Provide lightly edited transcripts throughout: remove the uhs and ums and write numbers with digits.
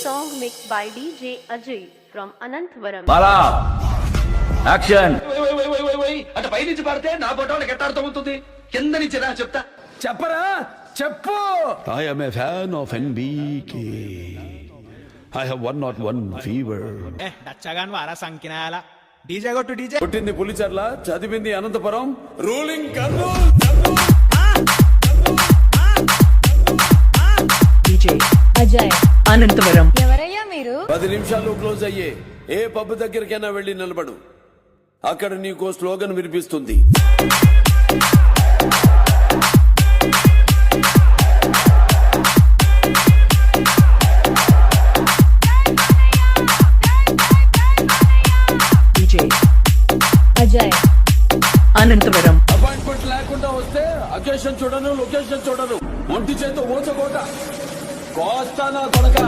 song mixed by DJ Ajay from Anantvaram. Bala action. అంటే పై నుంచి పడితే నా బొట్టోళ్ళకి ఎట్ట అర్థమవుతుంది, కింద నుంచి రా చెప్తా. చెప్పరా చెప్పు. I am a fan of NBK. I have 101 fever. డచ్చగాన్ వారా సంకినాయాల డీజే కొట్టు డీజే. పుట్టింది పులిచర్ల, చదివింది అనంతపురం, రూలింగ్ కర్నూల్. డీజే అజయ్ అనంతవరం. ఎవరయ్యా మీరు? 10 నిమిషాలు క్లోజ్ అయ్యే ఏ పబ్ దగ్గరికైనా వెళ్ళి నిలబడు. అక్కడ నీకో స్లోగన్ వినిపిస్తుంది. డీజే అజయ్ అనంతవరం. అపాయింట్మెంట్ లేకుండా వస్తే అకేషన్ చూడను, లొకేషన్ చూడను, ఒంటి చేత ఓచకోట కోస్తానా కొడక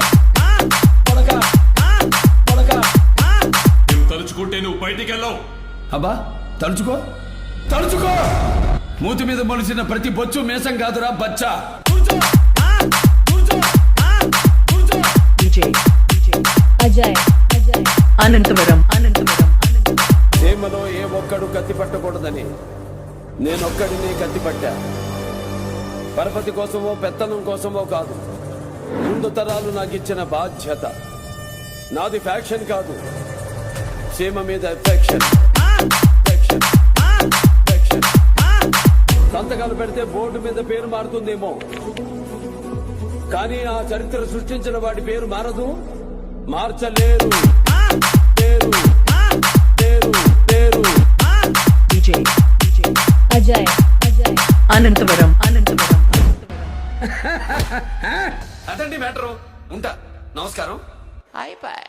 కొడక కొడక. తలుచుకుంటే నువ్వు బయటికి వెళ్ళావు. అబ్బా తలుచుకో తలుచుకో. మూతి మీద మొలిసిన ప్రతి బొచ్చు మేసం కాదురా బచ్చా. డీజే అజయ్ అనంతవరం అనంతవరం. సీమలో ఏ ఒక్కడు కత్తి పట్టకూడదని నేనొక్కడిని కత్తి పట్టా. పరపతి కోసమో పెత్తనం కోసమో కాదు, ముందు తరాలు నాకు ఇచ్చిన బాధ్యత. నాది ఫ్యాక్షన్ కాదు, సీమ మీద ఎఫెక్షన్. సంతకాలు పెడితే బోర్డు మీద పేరు మారుతుందేమో, కానీ ఆ చరిత్ర సృష్టించిన వాడి పేరు మారదు, మార్చలేరు. పేరు పేరు పేరు. డీజే అజయ్ అనంతవరం అనంతవరం. అదండి మ్యాటరు. ఉంటా. నమస్కారం. అయిపోయి